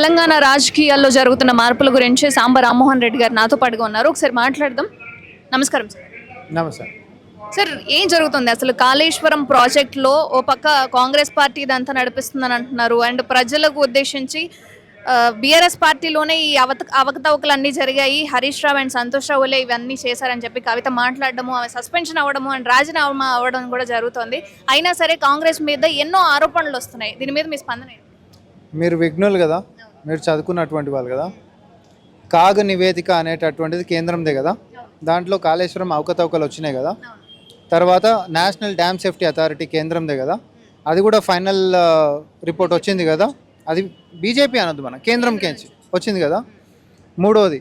తెలంగాణ రాజకీయాల్లో జరుగుతున్న మార్పుల గురించి సాంబ రామ్మోహన్ రెడ్డి గారు నాతో పాటుగా ఉన్నారు. ఒకసారి మాట్లాడదాం. నమస్కారం సార్. నమస్తే. సార్, ఏం జరుగుతుంది అసలు? కాళేశ్వరం ప్రాజెక్టులో ఓ పక్క కాంగ్రెస్ పార్టీ ఇదంతా నడిపిస్తుందని అంటున్నారు. అండ్ ప్రజలకు ఉద్దేశించి బీఆర్ఎస్ పార్టీలోనే ఈ అవకతవకలు అన్నీ జరిగాయి, హరీష్ రావు అండ్ సంతోష్ రావులే ఇవన్నీ చేశారని చెప్పి కవిత మాట్లాడడము, ఆమె సస్పెన్షన్ అవ్వడము అండ్ రాజీనామా అవ్వడం కూడా జరుగుతుంది. అయినా సరే కాంగ్రెస్ మీద ఎన్నో ఆరోపణలు వస్తున్నాయి. దీని మీద మీ స్పందన ఏంటి? మీరు విఘ్నులు కదా, మీరు చదువుకున్నటువంటి వాళ్ళు కదా. కాగ్ నివేదిక అనేటటువంటిది కేంద్రందే కదా, దాంట్లో కాళేశ్వరం అవకతవకలు వచ్చినాయి కదా. తర్వాత నేషనల్ డ్యామ్ సేఫ్టీ అథారిటీ కేంద్రందే కదా, అది కూడా ఫైనల్ రిపోర్ట్ వచ్చింది కదా. అది బీజేపీ అనొద్దు, మన కేంద్రంకి వచ్చింది కదా. మూడోది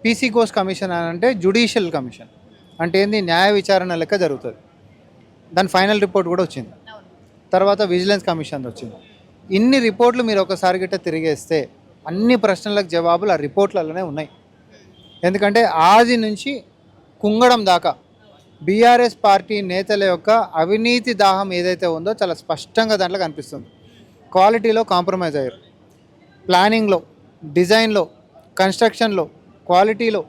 పీసీ ఘోష్ కమిషన్ అని అంటే జ్యుడిషియల్ కమిషన్ అంటే ఏంది, న్యాయ విచారణ లెక్క జరుగుతుంది. దాని ఫైనల్ రిపోర్ట్ కూడా వచ్చింది. తర్వాత విజిలెన్స్ కమిషన్ వచ్చింది. ఇన్ని రిపోర్ట్లు మీరు ఒకసారి గిట్ట తిరిగేస్తే అన్ని ప్రశ్నలకు జవాబులు ఆ రిపోర్ట్లలోనే ఉన్నాయి. ఎందుకంటే ఆది నుంచి కుంగడం దాకా బీఆర్ఎస్ పార్టీ నేతల యొక్క అవినీతి దాహం ఏదైతే ఉందో చాలా స్పష్టంగా దాంట్లో కనిపిస్తుంది. క్వాలిటీలో కాంప్రమైజ్ అయ్యారు, ప్లానింగ్లో, డిజైన్లో, కన్స్ట్రక్షన్లో, క్వాలిటీలో,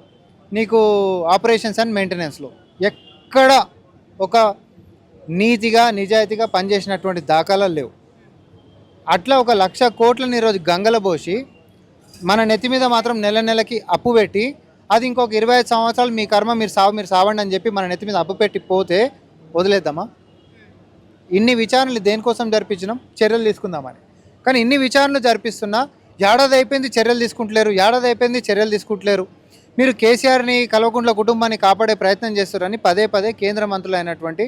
నీకు ఆపరేషన్స్ అండ్ మెయింటెనెన్స్లో ఎక్కడ ఒక నీతిగా నిజాయితీగా పనిచేసినటువంటి దాఖలాలు లేవు. అట్లా 1,00,000 కోట్లని ఈరోజు గంగల పోసి మన నెత్తి మీద మాత్రం నెల నెలకి అప్పు పెట్టి, అది ఇంకొక 25 సంవత్సరాలు మీ కర్మ, మీరు సావండి అని చెప్పి మన నెత్తి మీద అప్పు పెట్టి పోతే వదిలేద్దామా? ఇన్ని విచారణలు దేనికోసం జరిపించినాం? చర్యలు తీసుకుందామని. కానీ ఇన్ని విచారణలు జరిపిస్తున్నా ఏడాది అయిపోయింది చర్యలు తీసుకుంటలేరు. మీరు కేసీఆర్ని, కల్వకుంట్ల కుటుంబాన్ని కాపాడే ప్రయత్నం చేస్తారని పదే పదే కేంద్ర మంత్రులు అయినటువంటి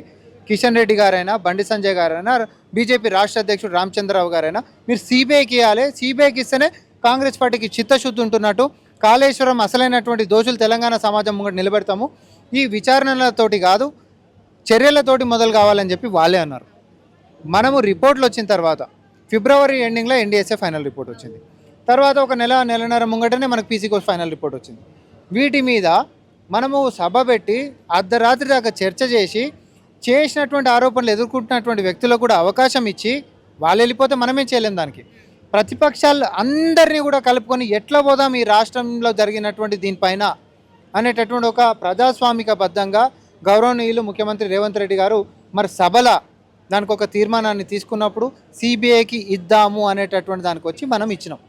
కిషన్ రెడ్డి గారైనా, బండి సంజయ్ గారైనా, బీజేపీ రాష్ట్ర అధ్యక్షుడు రామచంద్రరావు గారైనా మీరు సిబిఐకి ఇవ్వాలి. సిబిఐకి ఇస్తేనే కాంగ్రెస్ పార్టీకి చిత్తశుద్ధి ఉంటున్నట్టు, కాళేశ్వరం అసలైనటువంటి దోషులు తెలంగాణ సమాజం ముంగట నిలబెడతాము, ఈ విచారణలతోటి కాదు చర్యలతోటి మొదలు కావాలని చెప్పి వాళ్ళే అన్నారు. మనము రిపోర్ట్లు వచ్చిన తర్వాత ఫిబ్రవరి ఎండింగ్లో ఎన్డీఎస్ఏ ఫైనల్ రిపోర్ట్ వచ్చింది. తర్వాత ఒక నెలన్నర ముంగటనే మనకు పీసీ ఘోష్ ఫైనల్ రిపోర్ట్ వచ్చింది. వీటి మీద మనము సభ పెట్టి అర్ధరాత్రి దాకా చర్చ చేసినటువంటి ఆరోపణలు ఎదుర్కొంటున్నటువంటి వ్యక్తులకు కూడా అవకాశం ఇచ్చి వాళ్ళు వెళ్ళిపోతే మనమే చేయలేం. దానికి ప్రతిపక్షాలు అందరినీ కూడా కలుపుకొని ఎట్లా పోదాం ఈ రాష్ట్రంలో జరిగినటువంటి దీనిపైన అనేటటువంటి ఒక ప్రజాస్వామికబద్ధంగా గౌరవనీయులు ముఖ్యమంత్రి రేవంత్ రెడ్డి గారు మరి సభల దానికి ఒక తీర్మానాన్ని తీసుకున్నప్పుడు సిబిఐకి ఇద్దాము అనేటటువంటి దానికి వచ్చి మనం ఇచ్చినాం.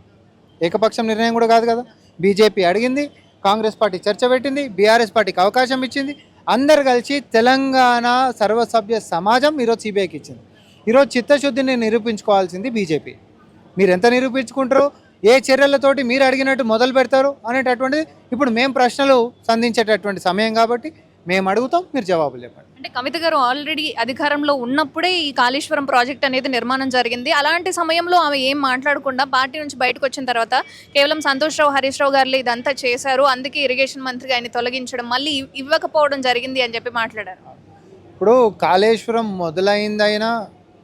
ఏకపక్షం నిర్ణయం కూడా కాదు కదా. బీజేపీ అడిగింది, కాంగ్రెస్ పార్టీ చర్చ పెట్టింది, బీఆర్ఎస్ పార్టీకి అవకాశం ఇచ్చింది, అందరు కలిసి తెలంగాణ సర్వసభ్య సమాజం ఈరోజు సిబిఐకి ఇచ్చింది. ఈరోజు చిత్తశుద్ధిని నిరూపించుకోవాల్సింది బీజేపీ. మీరు ఎంత నిరూపించుకుంటారో, ఏ చర్యలతోటి మీరు అడిగినట్టు మొదలు పెడతారు అనేటటువంటిది ఇప్పుడు మేము ప్రశ్నలు సంధించేటటువంటి సమయం కాబట్టి మేము అడుగుతాం, మీరు జవాబులు చెప్పండి. అంటే కవిత గారు ఆల్రెడీ అధికారంలో ఉన్నప్పుడే ఈ కాళేశ్వరం ప్రాజెక్ట్ అనేది నిర్మాణం జరిగింది. అలాంటి సమయంలో ఆమె ఏం మాట్లాడకుండా పార్టీ నుంచి బయటకు వచ్చిన తర్వాత కేవలం సంతోష్ రావు, హరీష్ రావు గారు ఇదంతా చేశారు, అందుకే ఇరిగేషన్ మంత్రిగా ఆయన తొలగించడం, మళ్ళీ ఇవ్వకపోవడం జరిగింది అని చెప్పి మాట్లాడారు. ఇప్పుడు కాళేశ్వరం మొదలైందైనా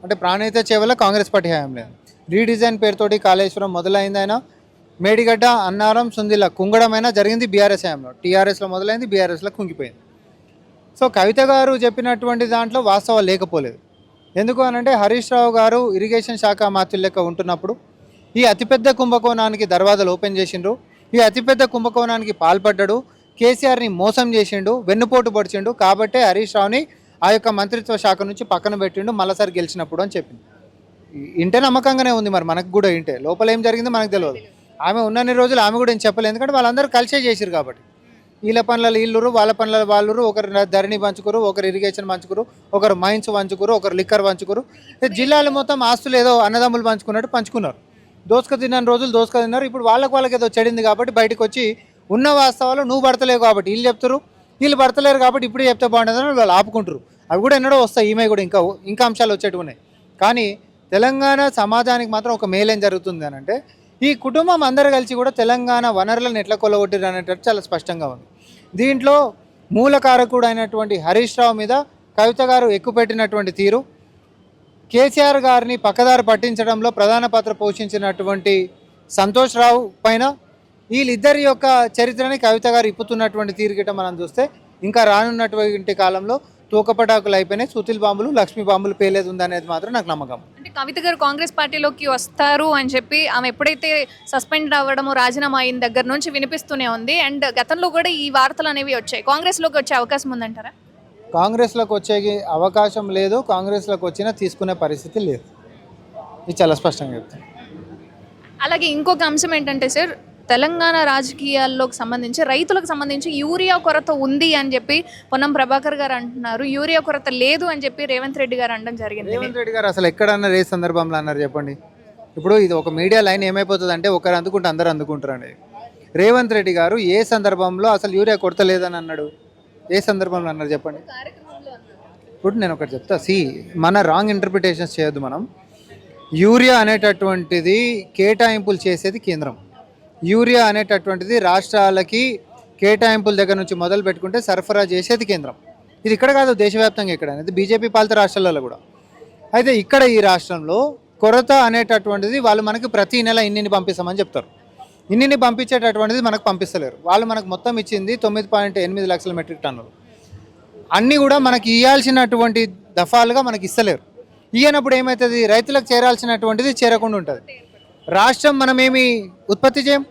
అంటే ప్రాణహిత చేవల కాంగ్రెస్ పార్టీ హయాం లేదు. రీడిజైన్ పేరుతోటి కాళేశ్వరం మొదలైందైనా మేడిగడ్డ, అన్నారం, సుందిల కుంగడమైనా జరిగింది బీఆర్ఎస్ హయాంలో. టీఆర్ఎస్లో మొదలైంది, బీఆర్ఎస్లో కుంగిపోయింది. సో కవిత గారు చెప్పినటువంటి దాంట్లో వాస్తవాలు లేకపోలేదు. ఎందుకు అనంటే హరీష్ రావు గారు ఇరిగేషన్ శాఖ మంత్రి లెక్క ఉంటున్నప్పుడు ఈ అతిపెద్ద కుంభకోణానికి దర్వాజాలు ఓపెన్ చేసిండ్రు, ఈ అతిపెద్ద కుంభకోణానికి పాల్పడ్డాడు, కేసీఆర్ని మోసం చేసిండు, వెన్నుపోటు పొడిచిండు, కాబట్టే హరీష్ రావుని ఆ యొక్క మంత్రిత్వ శాఖ నుంచి పక్కన పెట్టిండు మళ్ళీసారి గెలిచినప్పుడు అని చెప్పింది. ఇంటే నమ్మకంగానే ఉంది, మరి మనకు కూడా ఇంటే లోపల ఏం జరిగిందో మనకు తెలియదు. ఆమె ఉన్నన్ని రోజులు ఆమె కూడా ఏం చెప్పలేదు, ఎందుకంటే వాళ్ళందరూ కలిసే చేసిరు కాబట్టి. వీళ్ళ పనులలో వీళ్ళురు, వాళ్ళ పనులలో వాళ్ళురు, ఒకరు ధరణి పంచుకురు, ఒకరు ఇరిగేషన్ పంచుకురు, ఒకరు మైన్స్ పంచుకురు, ఒకరు లిక్కర్ పంచుకురు. జిల్లాలు మొత్తం ఆస్తులు ఏదో అన్నదమ్ములు పంచుకున్నట్టు పంచుకున్నారు. దోసుక తిన్న రోజులు దోసుక తిన్నారు. ఇప్పుడు వాళ్ళకి ఏదో చెడింది కాబట్టి బయటకు వచ్చి ఉన్న వాస్తవాలు నువ్వు పడతలేవు కాబట్టి వీళ్ళు చెప్తారు, వీళ్ళు పడతలేరు కాబట్టి ఇప్పుడు చెప్తే బాగుంటుందని వాళ్ళు ఆపుకుంటారు. అవి కూడా ఎన్నడో వస్తాయి, ఈమె కూడా ఇంకా అంశాలు వచ్చేటివి ఉన్నాయి. కానీ తెలంగాణ సమాజానికి మాత్రం ఒక మేలేం జరుగుతుంది అని అంటే, ఈ కుటుంబం అందరు కలిసి కూడా తెలంగాణ వనరులను ఎట్లా కొల్లగొట్టారు అనేటట్టు చాలా స్పష్టంగా ఉంది. దీంట్లో మూలకారకుడు అయినటువంటి హరీష్ రావు మీద కవిత గారు ఎక్కుపెట్టినటువంటి తీరు, కేసీఆర్ గారిని పక్కదారి పట్టించడంలో ప్రధాన పాత్ర పోషించినటువంటి సంతోష్ రావు పైన వీళ్ళిద్దరి యొక్క చరిత్రని కవిత గారు ఇప్పుతున్నటువంటి తీరు గిట్ట మనం చూస్తే ఇంకా రానున్నటువంటి కాలంలో తూకపటాకులు అయిపోయినాయి, సుతిల్ బాంబులు, లక్ష్మీ బాంబులు పేలేదు ఉందనేది మాత్రం నాకు నమ్మకం. అంటే కవిత గారు కాంగ్రెస్ పార్టీలోకి వస్తారు అని చెప్పి ఆమె ఎప్పుడైతే సస్పెండ్ అవ్వడము రాజీనామా అయిన దగ్గర నుంచి వినిపిస్తూనే ఉంది. అండ్ గతంలో కూడా ఈ వార్తలు అనేవి వచ్చాయి. కాంగ్రెస్లోకి వచ్చే అవకాశం ఉందంటారా? కాంగ్రెస్లోకి వచ్చే అవకాశం లేదు, కాంగ్రెస్లోకి వచ్చినా తీసుకునే పరిస్థితి లేదు. ఇది చాలా స్పష్టంగా చెప్తాను. అలాగే ఇంకొక అంశం ఏంటంటే సార్, తెలంగాణ రాజకీయాల్లోకి సంబంధించి రైతులకు సంబంధించి యూరియా కొరత ఉంది అని చెప్పి పొన్నం ప్రభాకర్ గారు అంటున్నారు. యూరియా కొరత లేదు అని చెప్పి రేవంత్ రెడ్డి గారు అనడం జరిగింది. రేవంత్ రెడ్డి గారు అసలు ఎక్కడన్నా ఏ సందర్భంలో అన్నారు చెప్పండి? ఇప్పుడు ఇది ఒక మీడియా లైన్ ఏమైపోతుంది అంటే ఒకరు అందుకుంటే అందరు అందుకుంటారండి. రేవంత్ రెడ్డి గారు ఏ సందర్భంలో అసలు యూరియా కొరత లేదని అన్నాడు? ఏ సందర్భంలో అన్నారు చెప్పండి? ఇప్పుడు నేను ఒకటి చెప్తా, మన రాంగ్ ఇంటర్ప్రిటేషన్స్ చేయొద్దు. మనం యూరియా అనేటటువంటిది కేటాయింపులు చేసేది కేంద్రం. యూరియా అనేటటువంటిది రాష్ట్రాలకి కేటాయింపుల దగ్గర నుంచి మొదలు పెట్టుకుంటే సరఫరా చేసేది కేంద్రం. ఇది ఇక్కడ కాదు, దేశవ్యాప్తంగా ఇక్కడ అనేది బీజేపీ పాలిత రాష్ట్రాలలో కూడా. అయితే ఇక్కడ ఈ రాష్ట్రంలో కొరత అనేటటువంటిది వాళ్ళు మనకి ప్రతి నెల ఇన్నిని పంపిస్తామని చెప్తారు. ఇన్నిని పంపించేటటువంటిది మనకు పంపిస్తలేరు. వాళ్ళు మనకు మొత్తం ఇచ్చింది 9.8 లక్షల మెట్రిక్ టన్నులు. అన్నీ కూడా మనకి ఇవ్వాల్సినటువంటి దఫాలుగా మనకి ఇస్తలేరు. ఇయ్యనప్పుడు ఏమవుతుంది? రైతులకు చేరాల్సినటువంటిది చేరకుండా ఉంటుంది. రాష్ట్రం మనమేమి ఉత్పత్తి చేయం,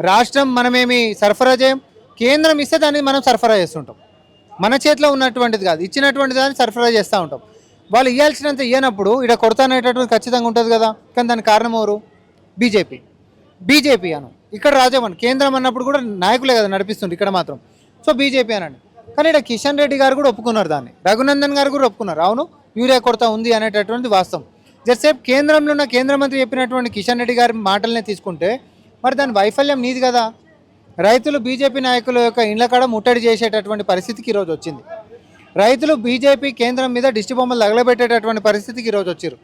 రాష్ట్రం మనమేమి సరఫరా చేయం. కేంద్రం ఇస్తే దాన్ని మనం సరఫరా చేస్తుంటాం. మన చేతిలో ఉన్నటువంటిది కాదు, ఇచ్చినటువంటి దాన్ని సరఫరా చేస్తూ ఉంటాం. వాళ్ళు ఇవ్వాల్సినంత ఇవ్వనప్పుడు ఇక్కడ కొరత అనేటటువంటి ఖచ్చితంగా ఉంటుంది కదా. కానీ దానికి కారణం ఎవరు? బీజేపీ అను. ఇక్కడ రాజమని కేంద్రం అన్నప్పుడు కూడా నాయకులే కదా నడిపిస్తుంది ఇక్కడ మాత్రం. సో బీజేపీ అనండి. కానీ ఇక్కడ కిషన్ రెడ్డి గారు కూడా ఒప్పుకున్నారు, దాన్ని రఘునందన్ గారు కూడా ఒప్పుకున్నారు. అవును, యూరియా కొరత ఉంది అనేటటువంటి వాస్తవం. జసేపు కేంద్రంలో ఉన్న కేంద్ర మంత్రి చెప్పినటువంటి కిషన్ రెడ్డి గారి మాటలనే తీసుకుంటే మరి దాని వైఫల్యం నీది కదా. రైతులు బీజేపీ నాయకుల యొక్క ఇండ్ల కాడ ముట్టడి చేసేటటువంటి పరిస్థితికి ఈరోజు వచ్చింది. రైతులు బీజేపీ కేంద్రం మీద దిష్టి బొమ్మలు తగలబెట్టేటటువంటి పరిస్థితికి ఈరోజు వచ్చారు.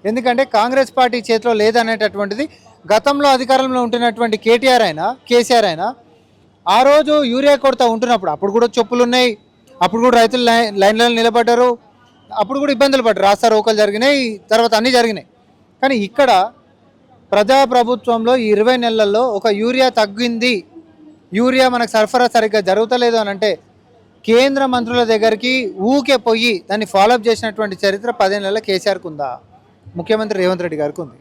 ఎందుకంటే కాంగ్రెస్ పార్టీ చేతిలో లేదనేటటువంటిది గతంలో అధికారంలో ఉంటున్నటువంటి కేసీఆర్ అయినా ఆ రోజు యూరియా కొరత ఉంటున్నప్పుడు అప్పుడు కూడా చెప్పులు ఉన్నాయి, అప్పుడు కూడా రైతులు లైన్లలో నిలబడ్డారు, అప్పుడు కూడా ఇబ్బందులు పడ్డారు, రాస్తా రోకలు జరిగినాయి, తర్వాత అన్నీ జరిగినాయి. కానీ ఇక్కడ ప్రజాప్రభుత్వంలో ఈ 20 నెలల్లో ఒక యూరియా తగ్గింది, యూరియా మనకు సరఫరా సరిగ్గా జరుగుతలేదు అని అంటే కేంద్ర మంత్రుల దగ్గరికి ఊకే పోయి దాన్ని ఫాలోఅప్ చేసినటువంటి చరిత్ర 10 నెలల కేసీఆర్కి ఉందా? ముఖ్యమంత్రి రేవంత్ రెడ్డి గారికి ఉంది.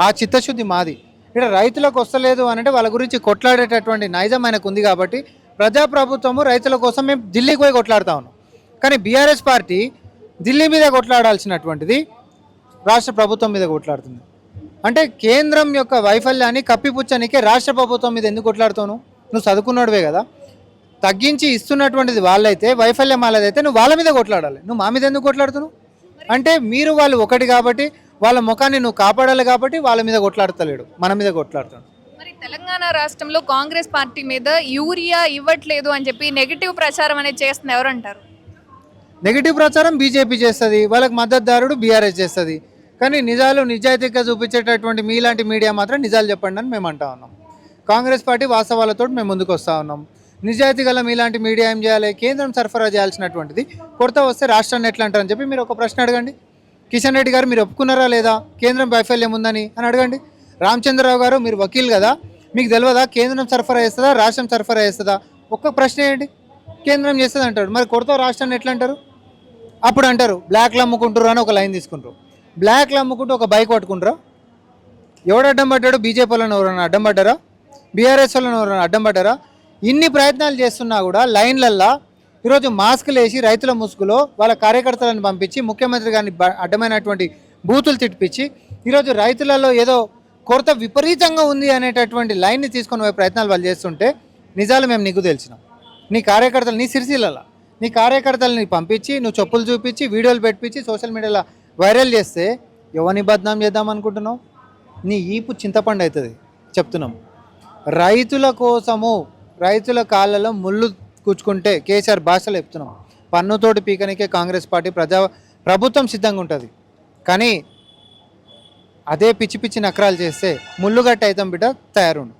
ఆ చిత్తశుద్ధి మాది. ఇక్కడ రైతులకు వస్తలేదు అని అంటే వాళ్ళ గురించి కొట్లాడేటటువంటి నైజం ఆయనకు ఉంది. కాబట్టి ప్రజాప్రభుత్వము రైతుల కోసం మేము ఢిల్లీకి పోయి కొట్లాడుతూ ఉన్నాం. కానీ బీఆర్ఎస్ పార్టీ ఢిల్లీ మీద కొట్లాడాల్సినటువంటిది రాష్ట్ర ప్రభుత్వం మీద కొట్లాడుతుంది. అంటే కేంద్రం యొక్క వైఫల్యాన్ని కప్పిపుచ్చనికే రాష్ట్ర ప్రభుత్వం మీద ఎందుకు కొట్లాడుతావు? నువ్వు చదువుకున్నాడువే కదా. తగ్గించి ఇస్తున్నటువంటిది వాళ్ళైతే, వైఫల్యం వాళ్ళదైతే నువ్వు వాళ్ళ మీద కొట్లాడాలి. నువ్వు మా మీద ఎందుకు కొట్లాడుతున్నావు? అంటే మీరు వాళ్ళు ఒకటి కాబట్టి వాళ్ళ ముఖాన్ని నువ్వు కాపాడాలి కాబట్టి వాళ్ళ మీద కొట్లాడతలేడు, మన మీద కొట్లాడుతాడు. మరి తెలంగాణ రాష్ట్రంలో కాంగ్రెస్ పార్టీ మీద యూరియా ఇవ్వట్లేదు అని చెప్పి నెగిటివ్ ప్రచారం అనేది చేస్తుంది ఎవరంటారు? నెగిటివ్ ప్రచారం బీజేపీ చేస్తుంది, వాళ్ళకి మద్దతుదారుడు బీఆర్ఎస్ చేస్తుంది. కానీ నిజాయితీగా చూపించేటటువంటి మీలాంటి మీడియా మాత్రం నిజాలు చెప్పండి అని మేము అంటా ఉన్నాం. కాంగ్రెస్ పార్టీ వాస్తవాలతో మేము ముందుకు వస్తూ ఉన్నాం. నిజాయితీ గల మీలాంటి మీడియా ఏం చేయాలి? కేంద్రం సరఫరా చేయాల్సినటువంటిది కొరత వస్తే రాష్ట్రాన్ని ఎట్లా అంటారని చెప్పి మీరు ఒక ప్రశ్న అడగండి. కిషన్ రెడ్డి గారు మీరు ఒప్పుకున్నారా లేదా కేంద్రం వైఫల్యం ఉందని అని అడగండి. రామచంద్రరావు గారు మీరు వకీల్ కదా, మీకు తెలియదా కేంద్రం సరఫరా చేస్తుందా రాష్ట్రం సరఫరా చేస్తుందా? ఒక్క ప్రశ్న ఏంటి? కేంద్రం చేస్తుంది అంటారు. మరి కొరత రాష్ట్రాన్ని ఎట్లా అంటారు? అప్పుడు అంటారు బ్లాక్లు అమ్ముకుంటారు అని ఒక లైన్ తీసుకుంటారు. బ్లాక్లు అమ్ముకుంటూ ఒక బైక్ పట్టుకుంటారా? ఎవడు అడ్డం పడ్డాడు? బీజేపీ వాళ్ళని ఎవరైనా అడ్డం పడ్డారా? బీఆర్ఎస్ వాళ్ళని ఎవరైనా అడ్డం పడ్డారా? ఇన్ని ప్రయత్నాలు చేస్తున్నా కూడా లైన్లల్లో ఈరోజు మాస్కులు వేసి రైతుల ముసుగులో వాళ్ళ కార్యకర్తలను పంపించి ముఖ్యమంత్రి గారిని అడ్డమైనటువంటి బూతులు తిట్టిపించి ఈరోజు రైతులలో ఏదో కొరత విపరీతంగా ఉంది అనేటటువంటి లైన్ని తీసుకొని పోయే ప్రయత్నాలు వాళ్ళు చేస్తుంటే నిజాలు మేము నీకు తెలిసినాం. నీ కార్యకర్తలు నీ సిరిసిల్ల నీ కార్యకర్తలని పంపించి నువ్వు చెప్పులు చూపించి వీడియోలు పెట్టించి సోషల్ మీడియాలో వైరల్ చేస్తే ఎవరిని బద్నాం చేద్దాం అనుకుంటున్నావు? నీ ఈపు చింతపండు అవుతుంది చెప్తున్నాం. రైతుల కోసము రైతుల కాళ్ళలో ముళ్ళు కూర్చుకుంటే కేసీఆర్ భాషలో చెప్తున్నాం. పన్నుతోటి పీకనికే కాంగ్రెస్ పార్టీ ప్రభుత్వం సిద్ధంగా ఉంటుంది. కానీ అదే పిచ్చి పిచ్చి నకరాలు చేస్తే ముళ్ళుగట్ట అవుతాం బిడ్డ తయారుండు.